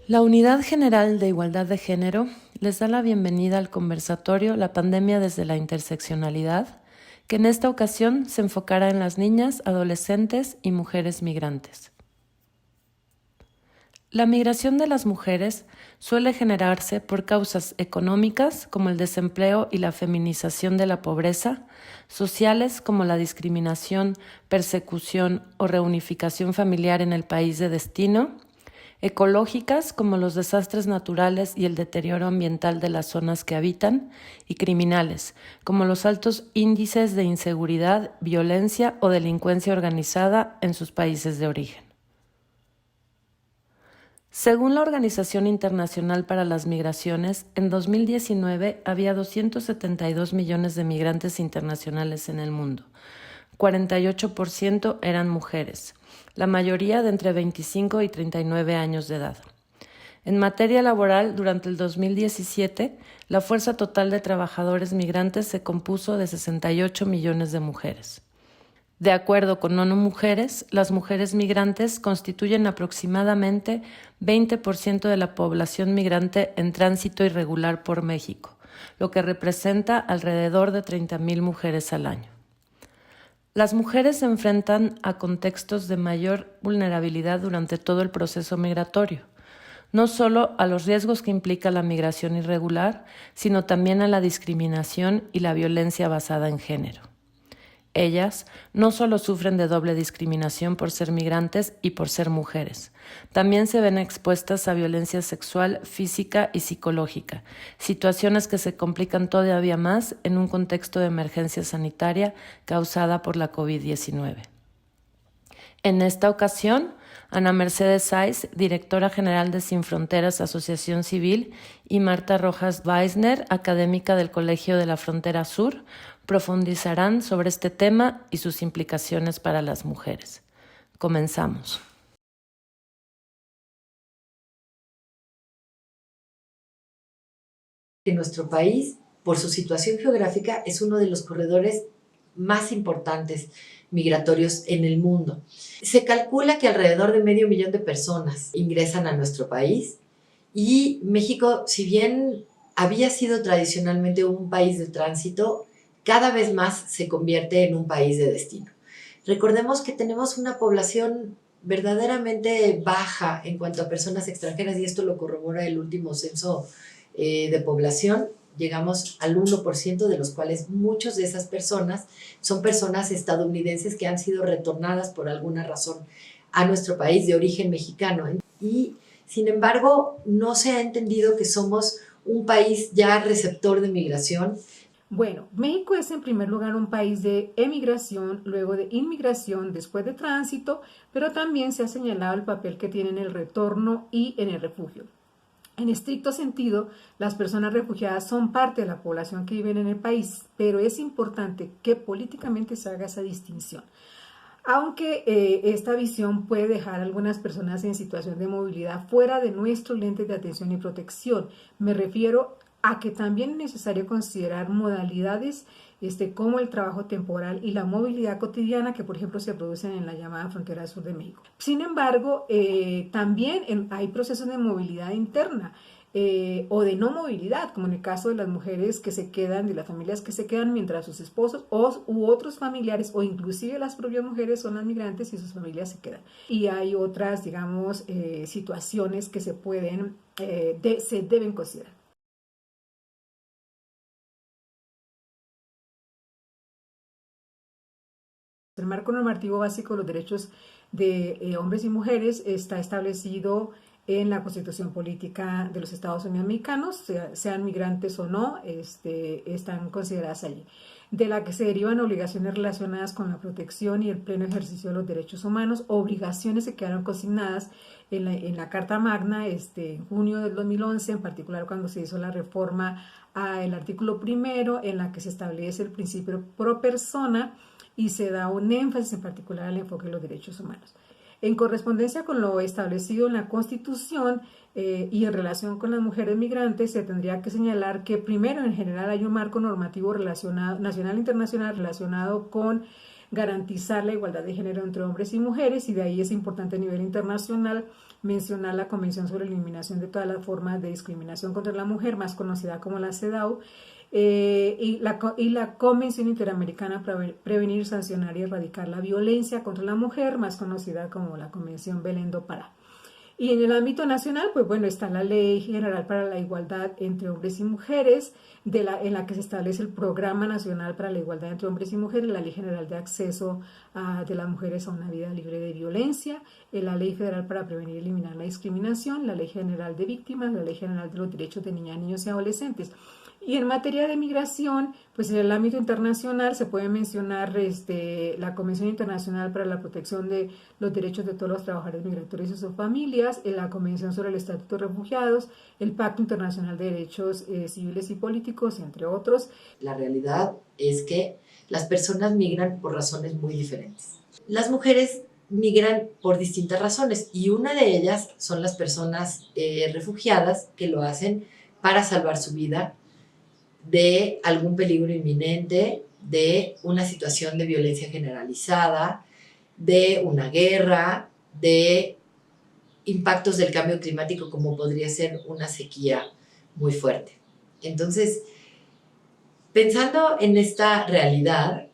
La Unidad General de Igualdad de Género les da la bienvenida al conversatorio La pandemia desde la interseccionalidad, que en esta ocasión se enfocará en las niñas, adolescentes y mujeres migrantes. La migración de las mujeres suele generarse por causas económicas como el desempleo y la feminización de la pobreza, sociales como la discriminación, persecución o reunificación familiar en el país de destino, ecológicas como los desastres naturales y el deterioro ambiental de las zonas que habitan, y criminales como los altos índices de inseguridad, violencia o delincuencia organizada en sus países de origen. Según la Organización Internacional para las Migraciones, en 2019 había 272 millones de migrantes internacionales en el mundo. 48% eran mujeres, la mayoría de entre 25 y 39 años de edad. En materia laboral, durante el 2017, la fuerza total de trabajadores migrantes se compuso de 68 millones de mujeres. De acuerdo con ONU Mujeres, las mujeres migrantes constituyen aproximadamente 20% de la población migrante en tránsito irregular por México, lo que representa alrededor de 30,000 mujeres al año. Las mujeres se enfrentan a contextos de mayor vulnerabilidad durante todo el proceso migratorio, no solo a los riesgos que implica la migración irregular, sino también a la discriminación y la violencia basada en género. Ellas no solo sufren de doble discriminación por ser migrantes y por ser mujeres, también se ven expuestas a violencia sexual, física y psicológica, situaciones que se complican todavía más en un contexto de emergencia sanitaria causada por la COVID-19. En esta ocasión, Ana Mercedes Sáiz, directora general de Sin Fronteras Asociación Civil, y Marta Rojas Weisner, académica del Colegio de la Frontera Sur, profundizarán sobre este tema y sus implicaciones para las mujeres. Comenzamos. Que nuestro país, por su situación geográfica, es uno de los corredores más importantes migratorios en el mundo. Se calcula que alrededor de 500,000 de personas ingresan a nuestro país y México, si bien había sido tradicionalmente un país de tránsito, cada vez más se convierte en un país de destino. Recordemos que tenemos una población verdaderamente baja en cuanto a personas extranjeras y esto lo corrobora el último censo de población. Llegamos al 1%, de los cuales muchas de esas personas son personas estadounidenses que han sido retornadas por alguna razón a nuestro país de origen mexicano. Y sin embargo, no se ha entendido que somos un país ya receptor de migración. Bueno, México es en primer lugar un país de emigración, luego de inmigración, después de tránsito, pero también se ha señalado el papel que tiene en el retorno y en el refugio. En estricto sentido, las personas refugiadas son parte de la población que vive en el país, pero es importante que políticamente se haga esa distinción. Aunque esta visión puede dejar a algunas personas en situación de movilidad fuera de nuestros lentes de atención y protección, me refiero a que también es necesario considerar modalidades como el trabajo temporal y la movilidad cotidiana que, por ejemplo, se producen en la llamada frontera sur de México. Sin embargo, también hay procesos de movilidad interna o de no movilidad, como en el caso de las mujeres que se quedan, de las familias que se quedan mientras sus esposos u otros familiares, o inclusive las propias mujeres son las migrantes y sus familias se quedan. Y hay otras, digamos, situaciones que se deben considerar. El marco normativo básico de los derechos de hombres y mujeres está establecido en la Constitución Política de los Estados Unidos Mexicanos, sean migrantes o no, están consideradas allí, de la que se derivan obligaciones relacionadas con la protección y el pleno ejercicio de los derechos humanos, obligaciones que quedaron consignadas en la Carta Magna en junio del 2011, en particular cuando se hizo la reforma al artículo primero, en la que se establece el principio pro persona y se da un énfasis en particular al enfoque de los derechos humanos. En correspondencia con lo establecido en la Constitución y en relación con las mujeres migrantes, se tendría que señalar que primero, en general, hay un marco normativo nacional e internacional relacionado con garantizar la igualdad de género entre hombres y mujeres, y de ahí es importante a nivel internacional mencionar la Convención sobre la Eliminación de todas las formas de discriminación contra la mujer, más conocida como la CEDAW, y la Convención Interamericana para Prevenir, Sancionar y Erradicar la Violencia contra la Mujer, más conocida como la Convención Belén do Pará. Y en el ámbito nacional, pues bueno, está la Ley General para la Igualdad entre Hombres y Mujeres, en la que se establece el Programa Nacional para la Igualdad entre Hombres y Mujeres, la Ley General de Acceso de las Mujeres a una Vida Libre de Violencia, la Ley Federal para Prevenir y Eliminar la Discriminación, la Ley General de Víctimas, la Ley General de los Derechos de Niñas, Niños y Adolescentes. Y en materia de migración, pues en el ámbito internacional se puede mencionar la Convención Internacional para la Protección de los Derechos de todos los trabajadores migratorios y sus familias, la Convención sobre el Estatuto de Refugiados, el Pacto Internacional de Derechos Civiles y Políticos, entre otros. La realidad es que las personas migran por razones muy diferentes. Las mujeres migran por distintas razones y una de ellas son las personas refugiadas que lo hacen para salvar su vida de algún peligro inminente, de una situación de violencia generalizada, de una guerra, de impactos del cambio climático como podría ser una sequía muy fuerte. Entonces, pensando en esta realidad,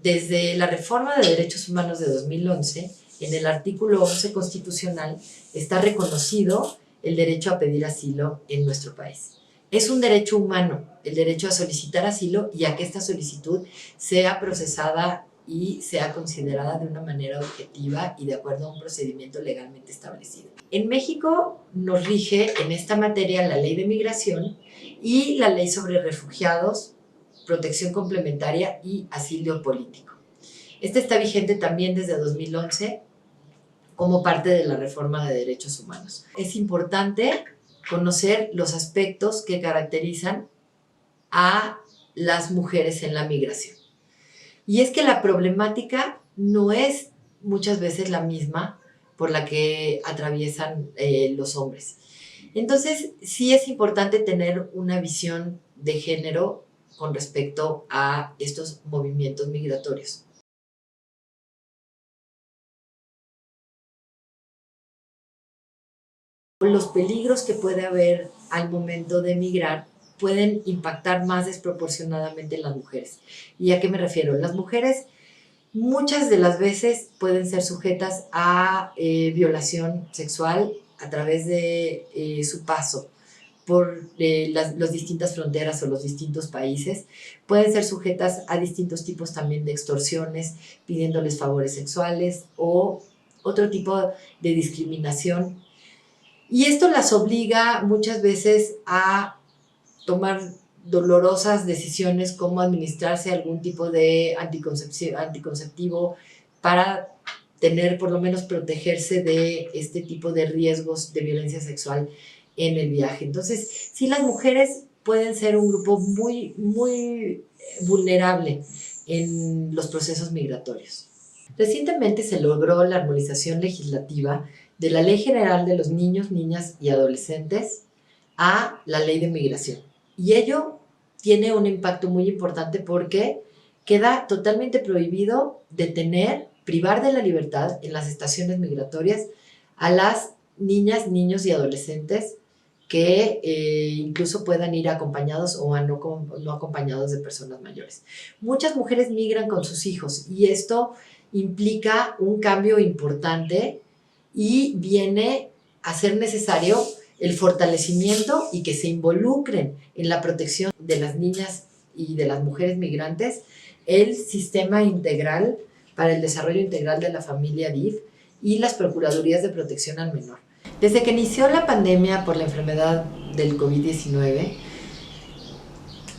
desde la Reforma de Derechos Humanos de 2011, en el artículo 11 constitucional está reconocido el derecho a pedir asilo en nuestro país. Es un derecho humano, el derecho a solicitar asilo y a que esta solicitud sea procesada y sea considerada de una manera objetiva y de acuerdo a un procedimiento legalmente establecido. En México nos rige en esta materia la Ley de Migración y la Ley sobre Refugiados, Protección Complementaria y Asilo Político. Esta está vigente también desde 2011 como parte de la Reforma de Derechos Humanos. Es importante conocer los aspectos que caracterizan a las mujeres en la migración. Y es que la problemática no es muchas veces la misma por la que atraviesan los hombres. Entonces, sí es importante tener una visión de género con respecto a estos movimientos migratorios. Los peligros que puede haber al momento de migrar pueden impactar más desproporcionadamente en las mujeres. ¿Y a qué me refiero? Las mujeres muchas de las veces pueden ser sujetas a violación sexual a través de su paso por las distintas fronteras o los distintos países. Pueden ser sujetas a distintos tipos también de extorsiones, pidiéndoles favores sexuales o otro tipo de discriminación. Y esto las obliga muchas veces a tomar dolorosas decisiones como administrarse algún tipo de anticonceptivo para tener, por lo menos protegerse de este tipo de riesgos de violencia sexual en el viaje. Entonces, sí, las mujeres pueden ser un grupo muy, muy vulnerable en los procesos migratorios. Recientemente se logró la armonización legislativa de la Ley General de los Niños, Niñas y Adolescentes a la Ley de Migración. Y ello tiene un impacto muy importante porque queda totalmente prohibido detener, privar de la libertad en las estaciones migratorias a las niñas, niños y adolescentes que incluso puedan ir acompañados o no acompañados de personas mayores. Muchas mujeres migran con sus hijos y esto implica un cambio importante y viene a ser necesario el fortalecimiento y que se involucren en la protección de las niñas y de las mujeres migrantes el Sistema Integral para el Desarrollo Integral de la Familia DIF y las Procuradurías de Protección al Menor. Desde que inició la pandemia por la enfermedad del COVID-19,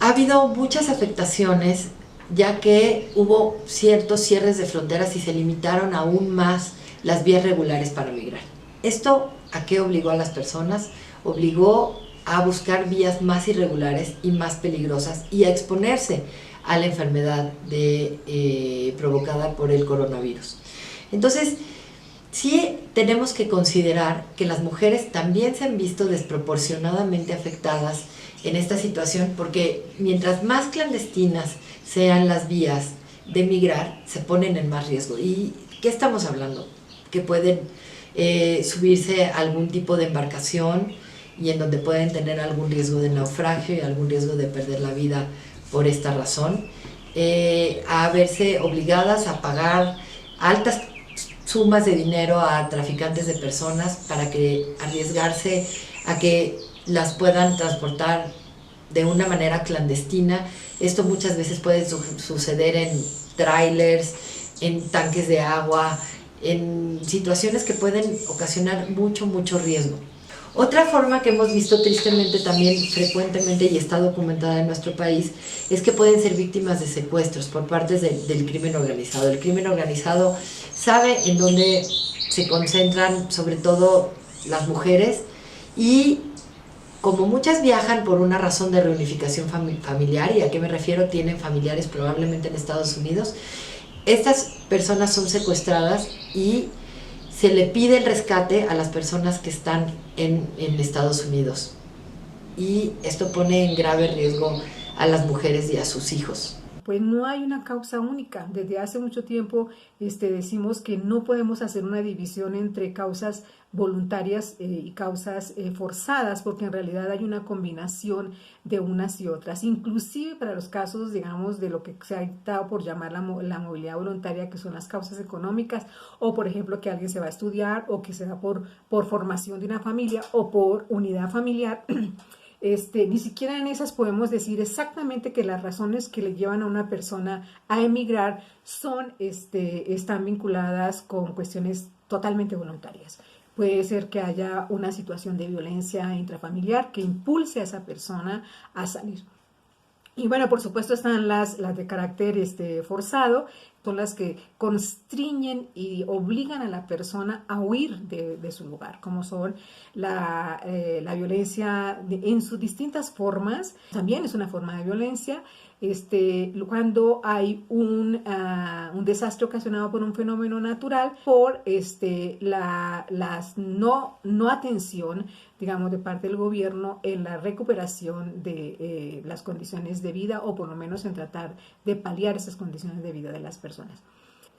ha habido muchas afectaciones ya que hubo ciertos cierres de fronteras y se limitaron aún más las vías regulares para migrar. ¿Esto a qué obligó a las personas? Obligó a buscar vías más irregulares y más peligrosas y a exponerse a la enfermedad provocada por el coronavirus. Entonces, sí tenemos que considerar que las mujeres también se han visto desproporcionadamente afectadas en esta situación porque mientras más clandestinas sean las vías de emigrar se ponen en más riesgo. ¿Y qué estamos hablando? Que pueden subirse a algún tipo de embarcación y en donde pueden tener algún riesgo de naufragio y algún riesgo de perder la vida por esta razón, a verse obligadas a pagar altas sumas de dinero a traficantes de personas para que arriesgarse a que las puedan transportar de una manera clandestina. Esto muchas veces puede suceder en trailers, en tanques de agua, en situaciones que pueden ocasionar mucho riesgo. Otra forma que hemos visto tristemente también frecuentemente y está documentada en nuestro país es que pueden ser víctimas de secuestros por parte del crimen organizado. El crimen organizado sabe en dónde se concentran sobre todo las mujeres y como muchas viajan por una razón de reunificación familiar, ¿y a qué me refiero? Tienen familiares probablemente en Estados Unidos, estas personas son secuestradas y se le pide el rescate a las personas que están en Estados Unidos. Y esto pone en grave riesgo a las mujeres y a sus hijos. Pues no hay una causa única. Desde hace mucho tiempo decimos que no podemos hacer una división entre causas voluntarias y causas forzadas, porque en realidad hay una combinación de unas y otras, inclusive para los casos, digamos, de lo que se ha dado por llamar la movilidad voluntaria, que son las causas económicas, o por ejemplo que alguien se va a estudiar, o que se va por formación de una familia, o por unidad familiar. Ni siquiera en esas podemos decir exactamente que las razones que le llevan a una persona a emigrar están vinculadas con cuestiones totalmente voluntarias. Puede ser que haya una situación de violencia intrafamiliar que impulse a esa persona a salir. Y bueno, por supuesto están las de carácter forzado, son las que constriñen y obligan a la persona a huir de su lugar, como son la violencia en sus distintas formas. También es una forma de violencia. Cuando hay un desastre ocasionado por un fenómeno natural, por las no atención, digamos, de parte del gobierno en la recuperación de las condiciones de vida, o por lo menos en tratar de paliar esas condiciones de vida de las personas.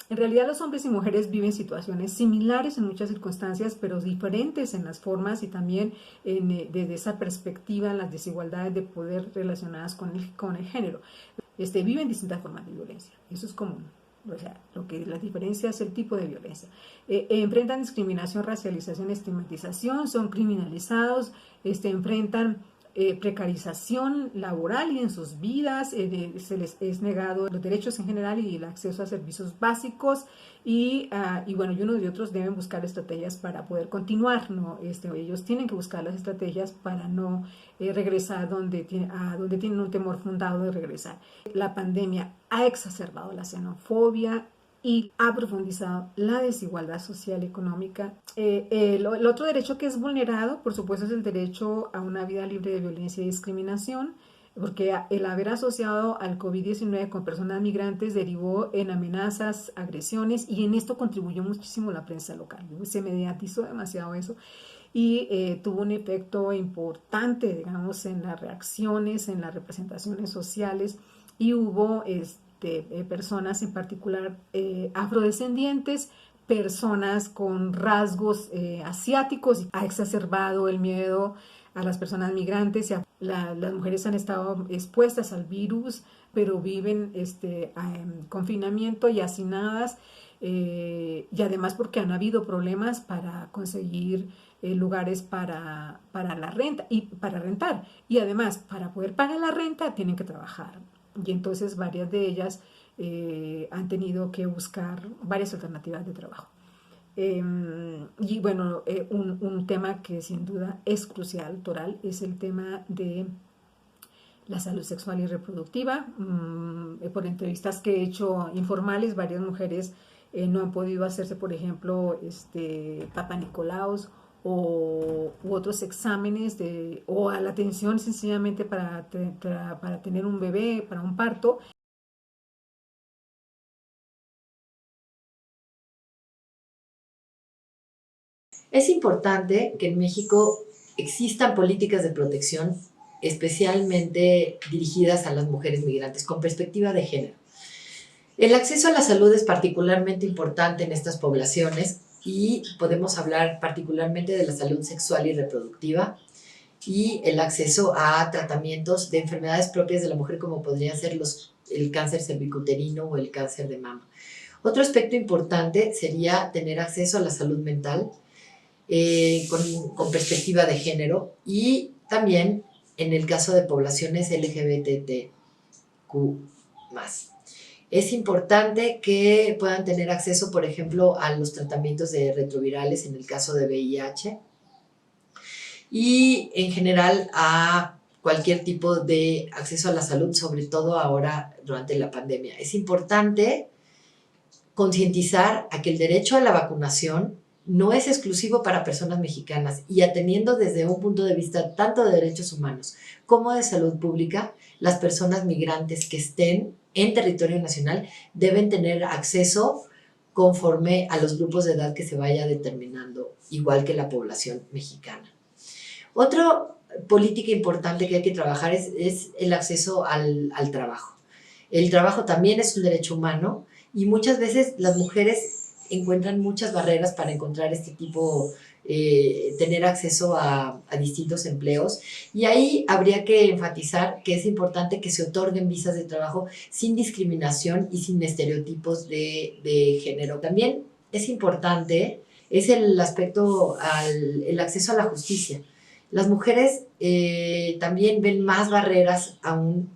En realidad los hombres y mujeres viven situaciones similares en muchas circunstancias, pero diferentes en las formas y también desde esa perspectiva en las desigualdades de poder relacionadas con el género. Viven distintas formas de violencia, eso es común. O sea, la diferencia es el tipo de violencia. Enfrentan discriminación, racialización, estigmatización, son criminalizados, enfrentan precarización laboral y en sus vidas, se les es negado los derechos en general y el acceso a servicios básicos y unos y otros deben buscar estrategias para poder continuar, ¿no? Ellos tienen que buscar las estrategias para no regresar donde tienen un temor fundado de regresar. La pandemia ha exacerbado la xenofobia y ha profundizado la desigualdad social y económica. El otro derecho que es vulnerado, por supuesto, es el derecho a una vida libre de violencia y discriminación, porque el haber asociado al COVID-19 con personas migrantes derivó en amenazas, agresiones, y en esto contribuyó muchísimo la prensa local. Se mediatizó demasiado eso y tuvo un efecto importante, digamos, en las reacciones, en las representaciones sociales, y hubo personas en particular afrodescendientes, personas con rasgos asiáticos. Ha exacerbado el miedo a las personas migrantes. Las mujeres han estado expuestas al virus, pero viven en confinamiento y hacinadas, y además porque han habido problemas para conseguir lugares para la renta y para rentar, y además para poder pagar la renta tienen que trabajar. Y entonces varias de ellas han tenido que buscar varias alternativas de trabajo. Y bueno, un tema que sin duda es crucial, Toral, es el tema de la salud sexual y reproductiva. Por entrevistas que he hecho informales, varias mujeres no han podido hacerse, por ejemplo, Papa Nicolaos u otros exámenes o a la atención sencillamente para tener un bebé, para un parto. Es importante que en México existan políticas de protección especialmente dirigidas a las mujeres migrantes con perspectiva de género. El acceso a la salud es particularmente importante en estas poblaciones y podemos hablar particularmente de la salud sexual y reproductiva y el acceso a tratamientos de enfermedades propias de la mujer como podrían ser el cáncer cervicuterino o el cáncer de mama. Otro aspecto importante sería tener acceso a la salud mental con perspectiva de género y también en el caso de poblaciones LGBTQ+. Es importante que puedan tener acceso, por ejemplo, a los tratamientos de retrovirales en el caso de VIH y en general a cualquier tipo de acceso a la salud, sobre todo ahora durante la pandemia. Es importante concientizar a que el derecho a la vacunación no es exclusivo para personas mexicanas y atendiendo desde un punto de vista tanto de derechos humanos como de salud pública, las personas migrantes que estén en territorio nacional deben tener acceso conforme a los grupos de edad que se vaya determinando, igual que la población mexicana. Otra política importante que hay que trabajar es el acceso al trabajo. El trabajo también es un derecho humano y muchas veces las mujeres encuentran muchas barreras para encontrar este tipo, tener acceso a distintos empleos. Y ahí habría que enfatizar que es importante que se otorguen visas de trabajo sin discriminación y sin estereotipos de género. También es importante, es el aspecto, el acceso a la justicia. Las mujeres también ven más barreras aún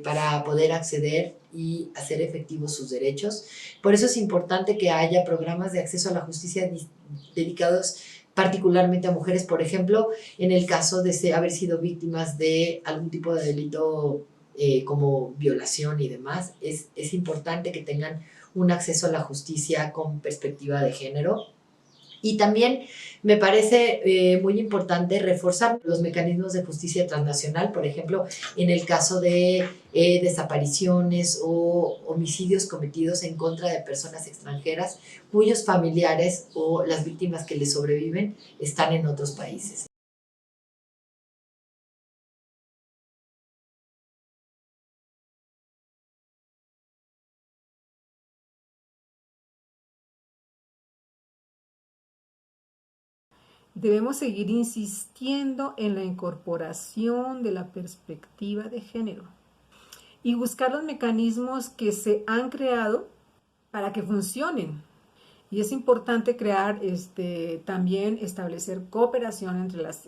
para poder acceder y hacer efectivos sus derechos. Por eso es importante que haya programas de acceso a la justicia dedicados particularmente a mujeres, por ejemplo, en el caso de haber sido víctimas de algún tipo de delito como violación y demás, es importante que tengan un acceso a la justicia con perspectiva de género. Y también me parece muy importante reforzar los mecanismos de justicia transnacional, por ejemplo, en el caso de desapariciones o homicidios cometidos en contra de personas extranjeras cuyos familiares o las víctimas que les sobreviven están en otros países. Debemos seguir insistiendo en la incorporación de la perspectiva de género y buscar los mecanismos que se han creado para que funcionen. Y es importante crear, también establecer cooperación entre las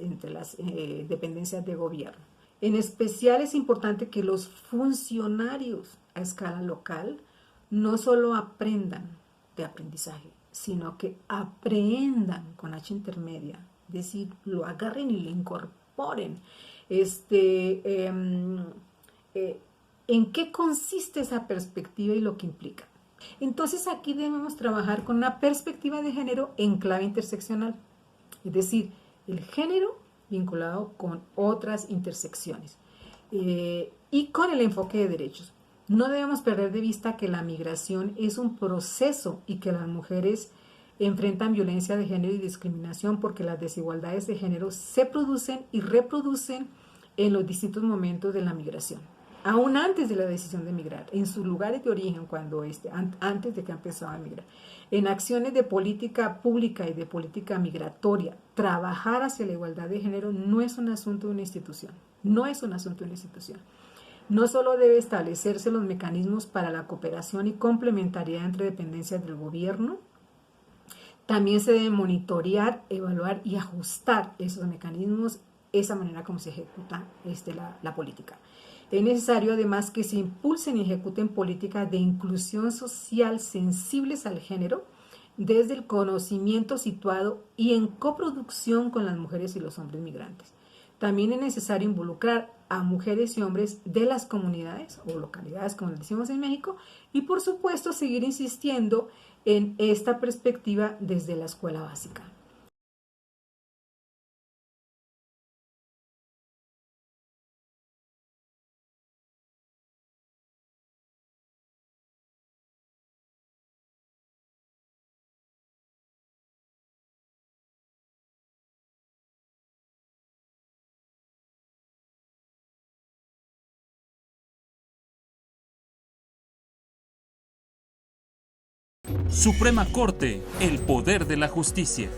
dependencias de gobierno. En especial es importante que los funcionarios a escala local no solo aprendan de aprendizaje, sino que aprendan con H intermedia, es decir, lo agarren y lo incorporen. Este, em, eh, ¿En qué consiste esa perspectiva y lo que implica? Entonces aquí debemos trabajar con una perspectiva de género en clave interseccional, es decir, el género vinculado con otras intersecciones y con el enfoque de derechos. No debemos perder de vista que la migración es un proceso y que las mujeres enfrentan violencia de género y discriminación porque las desigualdades de género se producen y reproducen en los distintos momentos de la migración. Aún antes de la decisión de emigrar, en sus lugares de origen, antes de que empezaba a emigrar, en acciones de política pública y de política migratoria, trabajar hacia la igualdad de género no es un asunto de una institución, no es un asunto de una institución. No solo debe establecerse los mecanismos para la cooperación y complementariedad entre dependencias del gobierno, también se debe monitorear, evaluar y ajustar esos mecanismos, esa manera como se ejecuta la política. Es necesario además que se impulsen y ejecuten políticas de inclusión social sensibles al género desde el conocimiento situado y en coproducción con las mujeres y los hombres migrantes. También es necesario involucrar a mujeres y hombres de las comunidades o localidades, como decimos en México, y por supuesto seguir insistiendo en esta perspectiva desde la escuela básica. Suprema Corte, el poder de la justicia.